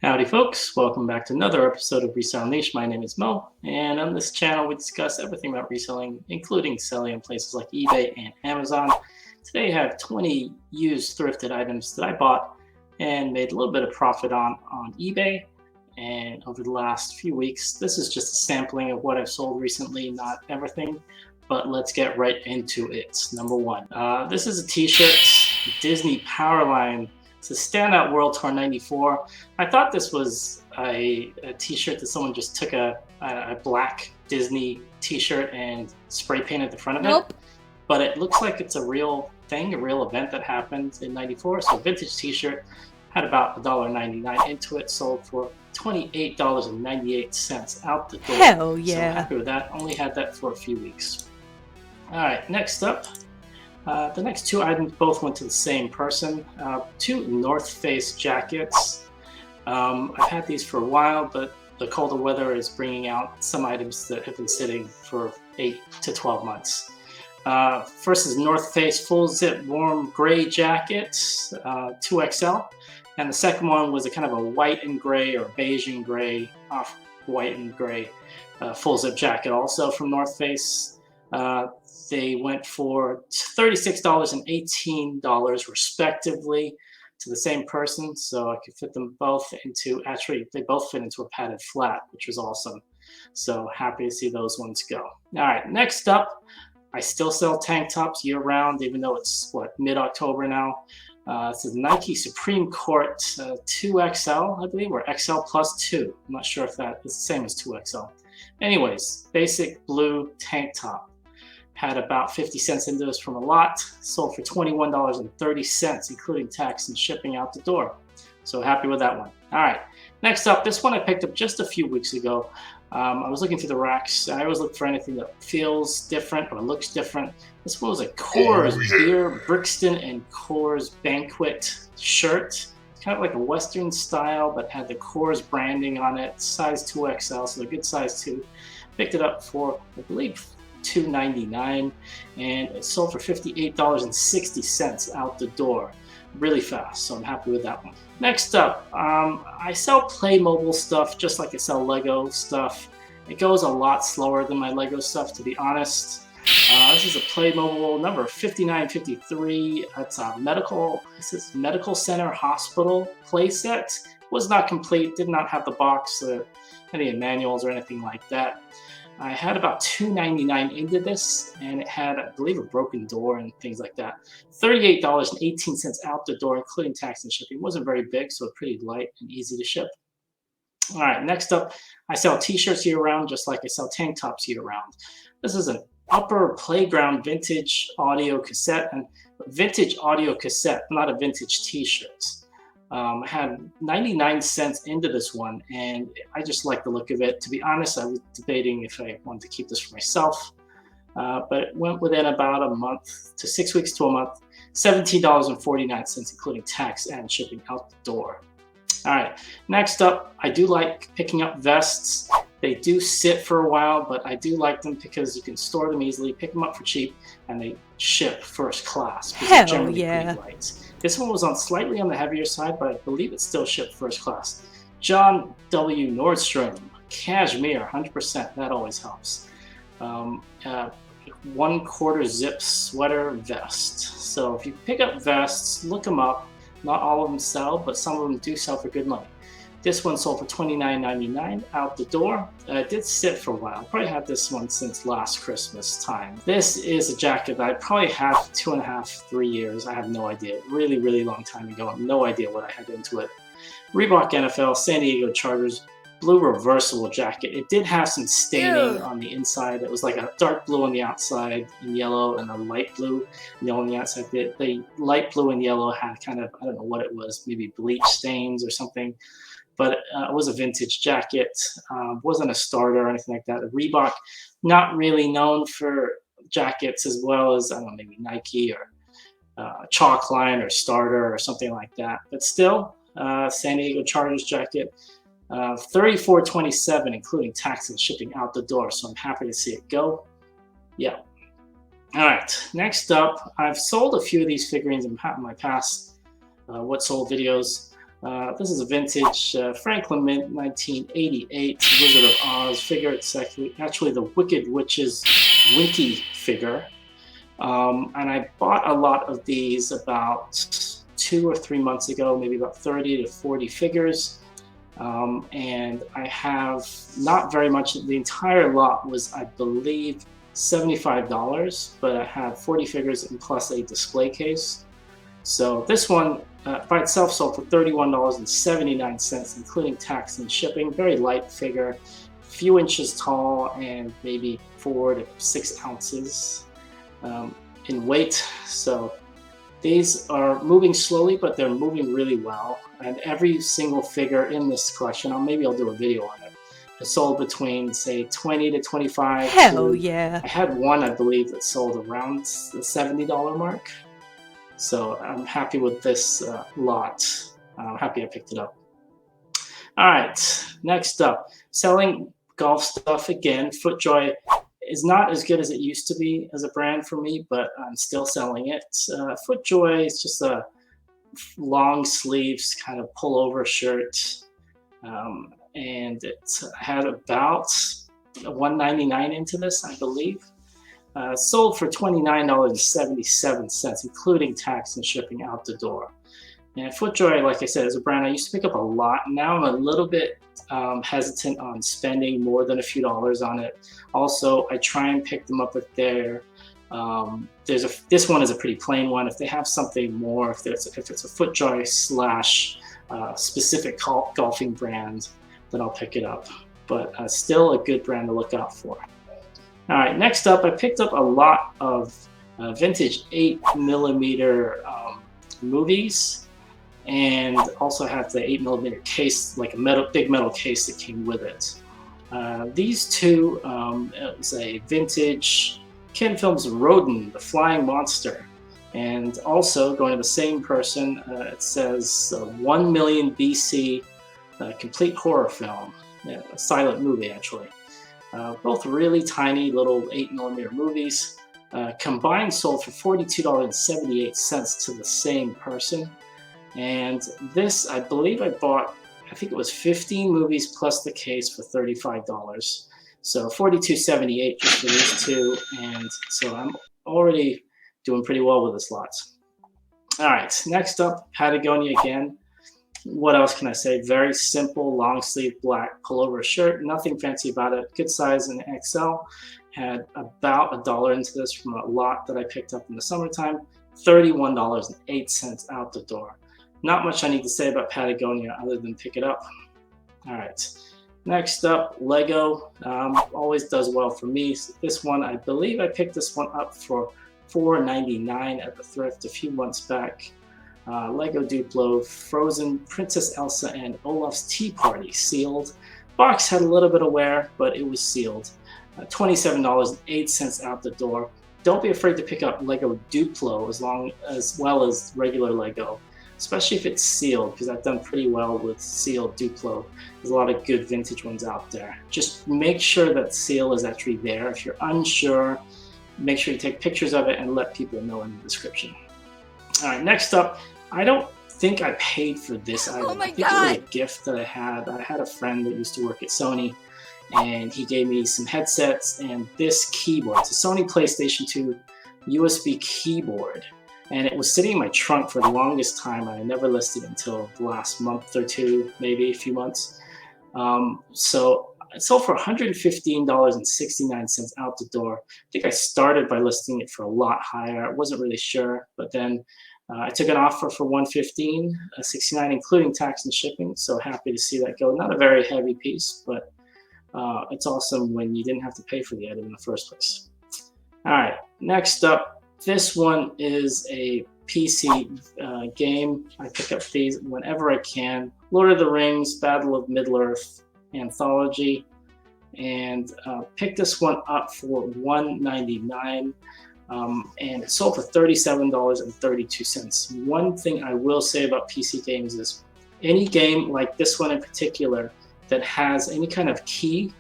Howdy folks, welcome back to another episode of Resell Niche. My name is Mo, and on this channel we discuss everything about reselling, including selling on places like eBay and Amazon. Today I have 20 used thrifted items that I bought and made a little bit of profit on eBay and over the last few weeks. This is just a sampling of what I've sold recently, not everything, but let's get right into it. Number one, this is a t-shirt, Disney Powerline. It's a Standout World Tour 94. I thought this was a t-shirt that someone just took a black Disney t-shirt and spray painted the front of it. But it looks like it's a real thing, a real event that happened in 94. So vintage t-shirt, had about $1.99 into it, sold for $28.98 out the door. Hell yeah. So happy with that. Only had that for a few weeks. All right, next up. The next two items both went to the same person. Two North Face jackets. I've had these for a while, but the colder weather is bringing out some items that have been sitting for 8 to 12 months. First is North Face full zip warm gray jacket, 2XL. And the second one was a kind of a white and gray or beige and gray, off white and gray full zip jacket also from North Face. They went for $36 and $18 respectively to the same person, so I could fit them both into, actually they both fit into a padded flat, which was awesome. So happy to see those ones go. All right, next up, I still sell tank tops year round, even though it's mid-October now. This is Nike Supreme Court 2XL, I believe, or XL plus 2. I'm not sure if that is the same as 2XL. Anyways, basic blue tank top. Had about 50 cents into this from a lot, sold for $21.30, including tax and shipping out the door. So happy with that one. All right, next up, this one I picked up just a few weeks ago. I was looking through the racks. I always look for anything that feels different or looks different. This one was a Coors Beer Brixton and Coors Banquet shirt. It's kind of like a Western style, but had the Coors branding on it, size 2XL, so a good size too. Picked it up for, I believe, $2.99, and it sold for $58.60 out the door, really fast. So I'm happy with that one. Next up, I sell Playmobil stuff just like I sell Lego stuff. It goes a lot slower than my Lego stuff, to be honest. This is a Playmobil number 5953. It's a medical center hospital playset. Was not complete, did not have the box, any manuals or anything like that. I had about $2.99 into this, and it had, I believe, a broken door and things like that. $38.18 out the door, including tax and shipping. It wasn't very big, so pretty light and easy to ship. All right, next up, I sell t-shirts year-round, just like I sell tank tops year-round. This is an Upper Playground vintage audio cassette, and vintage audio cassette, not a vintage t-shirt. I had 99 cents into this one, and I just like the look of it. To be honest, I was debating if I wanted to keep this for myself, but it went within about a month to 6 weeks to a month, $17.49, including tax and shipping out the door. All right, next up, I do like picking up vests. They do sit for a while, but I do like them because you can store them easily, pick them up for cheap, and they ship first class. Hell yeah. This one was slightly on the heavier side, but I believe it still shipped first class. John W. Nordstrom, cashmere, 100%. That always helps. 1/4 zip sweater vest. So if you pick up vests, look them up. Not all of them sell, but some of them do sell for good money. This one sold for $29.99 out the door. It did sit for a while. I probably had this one since last Christmas time. This is a jacket that I probably had 2.5, 3 years. I have no idea. Really, really long time ago. I have no idea what I had into it. Reebok NFL, San Diego Chargers, blue reversible jacket. It did have some staining on the inside. It was like a dark blue on the outside and yellow, and a light blue on the outside. The light blue and yellow had kind of, I don't know what it was, maybe bleach stains or something. But it was a vintage jacket, wasn't a starter or anything like that. Reebok, not really known for jackets as well as, I don't know, maybe Nike or Chalkline or Starter or something like that. But still, San Diego Chargers jacket, $34.27, including tax and shipping out the door. So I'm happy to see it go. Yeah. All right, next up, I've sold a few of these figurines in my past What Sold videos. This is a vintage Franklin Mint 1988 Wizard of Oz figure. It's actually the Wicked Witch's Winky figure. And I bought a lot of these about 2 or 3 months ago, maybe about 30 to 40 figures. And I have not very much. The entire lot was, I believe, $75, but I had 40 figures and plus a display case. So this one by itself sold for $31.79, including tax and shipping. Very light figure, few inches tall, and maybe 4 to 6 ounces in weight. So these are moving slowly, but they're moving really well. And every single figure in this collection, maybe I'll do a video on it, is sold between, say, 20 to 25. Hell yeah. I had one, I believe, that sold around the $70 mark. So I'm happy with this lot. I'm happy I picked it up. All right, next up, selling golf stuff again. FootJoy is not as good as it used to be as a brand for me, but I'm still selling it. FootJoy is just a long sleeves kind of pullover shirt, and it had about $1.99 into this, I believe. Sold for $29.77, including tax and shipping out the door. And FootJoy, like I said, is a brand I used to pick up a lot. Now I'm a little bit hesitant on spending more than a few dollars on it. Also, I try and pick them up if they're this one is a pretty plain one. If they have something more, if it's a FootJoy slash specific golfing brand, then I'll pick it up. But still a good brand to look out for. All right, next up, I picked up a lot of vintage 8mm movies, and also have the 8mm case, like a big metal case that came with it. These two, it was a vintage Ken Films Rodin, the Flying Monster, and also going to the same person, it says 1 million BC, complete horror film, a silent movie actually. Both really tiny little 8mm movies. Combined sold for $42.78 to the same person. And this, I believe I bought, I think it was 15 movies plus the case for $35. So $42.78 just for these two. And so I'm already doing pretty well with this lot. All right, next up, Patagonia again. What else can I say? Very simple, long sleeve black pullover shirt. Nothing fancy about it. Good size in XL. Had about $1 into this from a lot that I picked up in the summertime. $31.08 out the door. Not much I need to say about Patagonia other than pick it up. All right. Next up, Lego. Always does well for me. This one, I believe I picked this one up for $4.99 at the thrift a few months back. Lego Duplo, Frozen, Princess Elsa, and Olaf's Tea Party, sealed. Box had a little bit of wear, but it was sealed. $27.08 out the door. Don't be afraid to pick up Lego Duplo as well as regular Lego, especially if it's sealed, because I've done pretty well with sealed Duplo. There's a lot of good vintage ones out there. Just make sure that seal is actually there. If you're unsure, make sure you take pictures of it and let people know in the description. All right, next up, I don't think I paid for this item. Oh my I think God. it was a gift that I had. I had a friend that used to work at Sony, and he gave me some headsets and this keyboard. It's a Sony PlayStation 2 USB keyboard, and it was sitting in my trunk for the longest time. I never listed it until the last month or two, maybe a few months. So it sold for $115.69 out the door. I think I started by listing it for a lot higher. I wasn't really sure, but then I took an offer for $115.69, including tax and shipping. So happy to see that go. Not a very heavy piece, but it's awesome when you didn't have to pay for the item in the first place. All right, next up, this one is a PC game. I pick up these whenever I can. Lord of the Rings, Battle of Middle-earth anthology, and picked this one up for $199, and it sold for $37.32. One thing I will say about PC games is any game like this one in particular that has any kind of key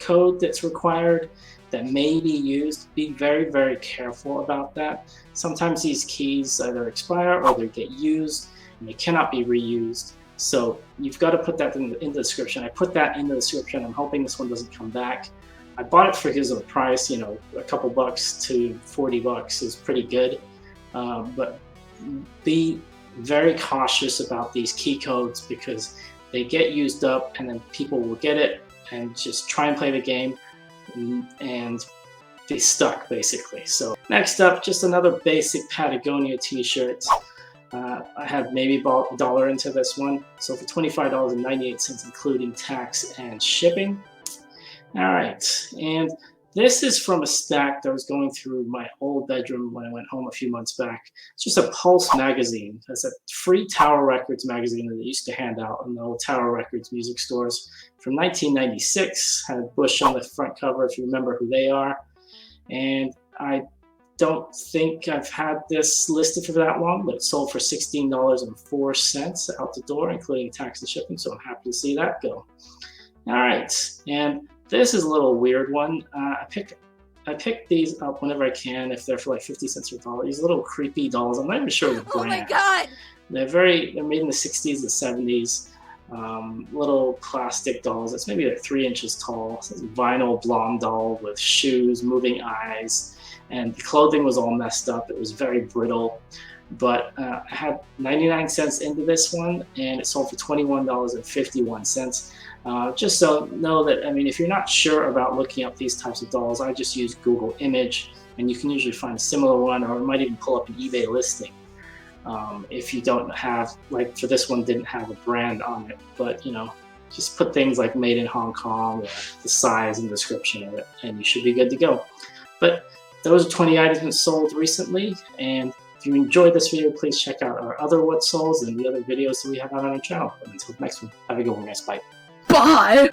code that's required that may be used, be very, very careful about that. Sometimes these keys either expire or they get used and they cannot be reused. So you've got to put that in the description. I put that in the description. I'm hoping this one doesn't come back. I bought it for his price, you know, a couple bucks to 40 bucks is pretty good. But be very cautious about these key codes because they get used up and then people will get it and just try and play the game and be stuck basically. So next up, just another basic Patagonia t-shirt. I had maybe bought $1 into this one. So for $25.98 including tax and shipping. All right, and this is from a stack that I was going through my old bedroom when I went home a few months back. It's just a Pulse magazine. It's a free Tower Records magazine that they used to hand out in the old Tower Records music stores from 1996. Had Bush on the front cover, if you remember who they are. And I don't think I've had this listed for that long, but it sold for $16.04 out the door, including tax and shipping, so I'm happy to see that go. All right, and this is a little weird one. I pick these up whenever I can if they're for like 50 cents or $1. These little creepy dolls. I'm not even sure the brand. Oh my god! They're made in the 60s and 70s. Little plastic dolls. It's maybe like 3 inches tall. It's a vinyl blonde doll with shoes, moving eyes, and the clothing was all messed up. It was very brittle. But I had 99 cents into this one, and it sold for $21.51. Just so know that, I mean, if you're not sure about looking up these types of dolls, I just use Google Image, and you can usually find a similar one, or it might even pull up an eBay listing. If you don't have, like for this one, didn't have a brand on it, but you know, just put things like made in Hong Kong, or the size and description of it, and you should be good to go. But those are 20 items that sold recently, and if you enjoyed this video, please check out our other what solds and the other videos that we have on our channel. But until the next one, have a good one, guys. Bye. Bye!